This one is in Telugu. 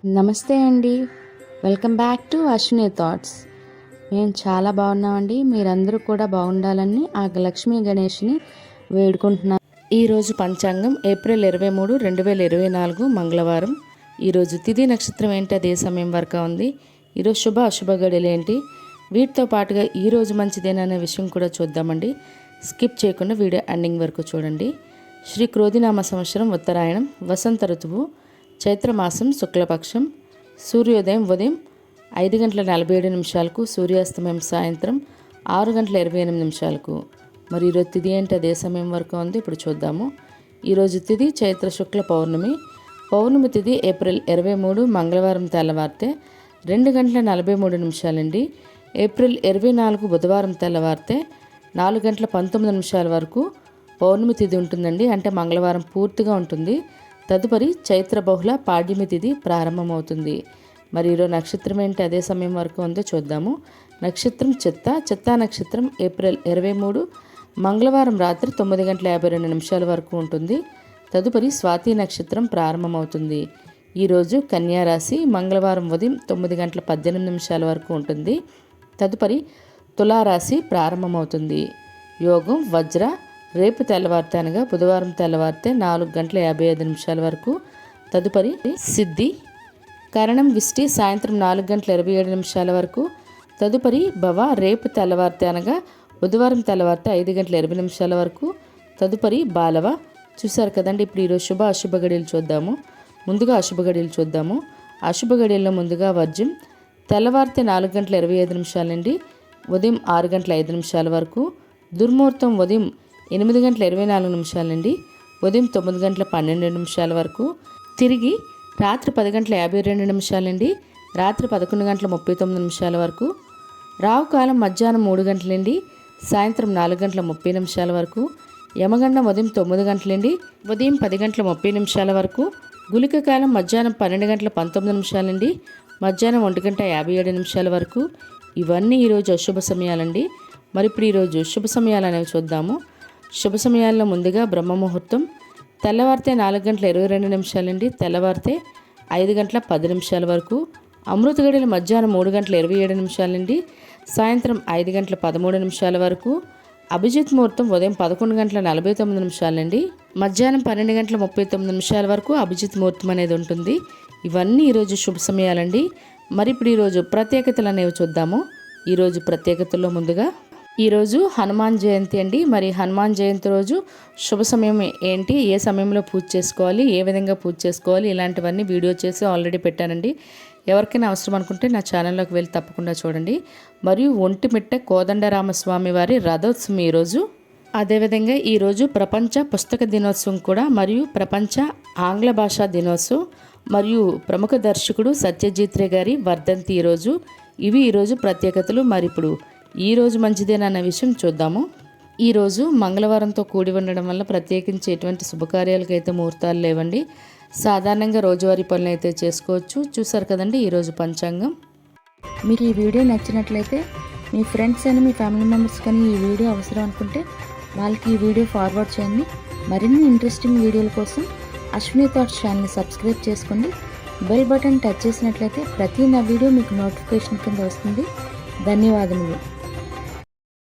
నమస్తే అండి. Welcome back to Ashwini thoughts. మేము చాలా బాగున్నామండి. మీరందరూ కూడా బాగుండాలని ఆ లక్ష్మీ గణేష్ని వేడుకుంటున్నాం. ఈరోజు పంచాంగం ఏప్రిల్ 23, 2024 మంగళవారం. ఈరోజు తిథి నక్షత్రం ఏంటి, అదే సమయం వరకు ఉంది. ఈరోజు శుభ అశుభ గడియలు ఏంటి, వీటితో పాటుగా ఈరోజు మంచిదేననే విషయం కూడా చూద్దామండి. స్కిప్ చేయకుండా వీడియో ఎండింగ్ వరకు చూడండి. శ్రీ క్రోధినామ సంవత్సరం ఉత్తరాయణం, వసంత ఋతువు, చైత్రమాసం శుక్లపక్షం, సూర్యోదయం ఉదయం 5:47 సూర్యాస్తమయం సాయంత్రం 6:28. మరి ఈరోజు తిథి ఏంటి, అదే సమయం వరకు ఉంది. ఇప్పుడు చూద్దాము. ఈరోజు తిథి చైత్ర శుక్ల పౌర్ణమి. పౌర్ణమి తిథి ఏప్రిల్ 23 మంగళవారం తెల్లవారితే 2:43 అండి. ఏప్రిల్ 24 బుధవారం తెల్లవారితే 4:19 వరకు పౌర్ణమి తిథి ఉంటుందండి. అంటే మంగళవారం పూర్తిగా ఉంటుంది. తదుపరి చైత్ర బహుళ పాడ్యమి తిథి ప్రారంభమవుతుంది. మరి ఈరోజు నక్షత్రం ఏంటి, అదే సమయం వరకు ఉందో చూద్దాము. నక్షత్రం చిత్తా నక్షత్రం ఏప్రిల్ 23 మంగళవారం రాత్రి 9:52 వరకు ఉంటుంది. తదుపరి స్వాతి నక్షత్రం ప్రారంభమవుతుంది. ఈరోజు కన్యా రాశి మంగళవారం ఉదయం 9:18 వరకు ఉంటుంది. తదుపరి తులారాశి ప్రారంభమవుతుంది. యోగం వజ్ర రేపు తెల్లవారితే అనగా బుధవారం తెల్లవారితే 4:55 వరకు. తదుపరి సిద్ధి కరణం విష్టి సాయంత్రం 4:27 వరకు. తదుపరి భవ రేపు తెల్లవారితే అనగా బుధవారం తెల్లవారితే 5:20 వరకు. తదుపరి బాలవ. చూసారు కదండి. ఇప్పుడు ఈరోజు శుభ అశుభ గడియలు చూద్దాము. ముందుగా అశుభ గడియలు చూద్దాము. అశుభ గడియల్లో ముందుగా వర్జ్యం తెల్లవారితే 4:25 నుండి ఉదయం 6:05 వరకు. దుర్ముహూర్తం ఉదయం 8:24 నుండి ఉదయం 9:12 వరకు. తిరిగి రాత్రి 10:52 నుండి రాత్రి 11:39 వరకు. రావుకాలం మధ్యాహ్నం 3 గంటల నుండి సాయంత్రం 4:30 వరకు. యమగండం ఉదయం 9 గంటల నుండి ఉదయం 10:30 వరకు. గుళిక కాలం మధ్యాహ్నం 12:19 నుండి మధ్యాహ్నం 1:57 వరకు. ఇవన్నీ ఈరోజు అశుభ సమయాలండి. మరి ఇప్పుడు ఈరోజు శుభ సమయాలు అనేవి చూద్దాము. శుభ సమయాల్లో ముందుగా బ్రహ్మముహూర్తం తెల్లవారితే 4:22 నుండి తెల్లవారితే 5:10 వరకు. అమృత గడియలు మధ్యాహ్నం 3:27 నుండి సాయంత్రం 5:13 వరకు. అభిజిత్ ముహూర్తం ఉదయం 11:49 నుండి మధ్యాహ్నం 12:39 వరకు అభిజిత్ ముహూర్తం అనేది ఉంటుంది. ఇవన్నీ ఈరోజు శుభ సమయాలండి. మరి ఇప్పుడు ఈరోజు ప్రత్యేకతలు అనేవి చూద్దాము. ఈరోజు ప్రత్యేకతల్లో ముందుగా ఈరోజు హనుమాన్ జయంతి అండి. మరి హనుమాన్ జయంతి రోజు శుభ సమయం ఏంటి, ఏ సమయంలో పూజ చేసుకోవాలి, ఏ విధంగా పూజ చేసుకోవాలి, ఇలాంటివన్నీ వీడియో చేసి ఆల్రెడీ పెట్టానండి. ఎవరికైనా అవసరం అనుకుంటే నా ఛానల్లోకి వెళ్ళి తప్పకుండా చూడండి. మరియు ఒంటిమిట్ట కోదండరామస్వామి వారి రథోత్సవం ఈరోజు. అదేవిధంగా ఈరోజు ప్రపంచ పుస్తక దినోత్సవం కూడా, మరియు ప్రపంచ ఆంగ్ల భాషా దినోత్సవం, మరియు ప్రముఖ దర్శకుడు సత్యజిత్ రే గారి వర్ధంతి ఈరోజు. ఇవి ఈరోజు ప్రత్యేకతలు. మరి ఇప్పుడు ఈరోజు మంచిదేనన్న విషయం చూద్దాము. ఈరోజు మంగళవారంతో కూడి ఉండడం వల్ల ప్రత్యేకించి ఎటువంటి శుభకార్యాలకు అయితే ముహూర్తాలు లేవండి. సాధారణంగా రోజువారీ పనులు అయితే చేసుకోవచ్చు. చూసారు కదండి ఈరోజు పంచాంగం. మీకు ఈ వీడియో నచ్చినట్లయితే మీ ఫ్రెండ్స్ అని, మీ ఫ్యామిలీ మెంబర్స్ కానీ ఈ వీడియో అవసరం అనుకుంటే వాళ్ళకి ఈ వీడియో ఫార్వర్డ్ చేయండి. మరిన్ని ఇంట్రెస్టింగ్ వీడియోల కోసం అశ్విని థాట్స్ ఛానల్ని సబ్స్క్రైబ్ చేసుకోండి. బెల్ బటన్ టచ్ చేసినట్లయితే ప్రతి నా వీడియో మీకు నోటిఫికేషన్ కింద వస్తుంది. ధన్యవాదములు.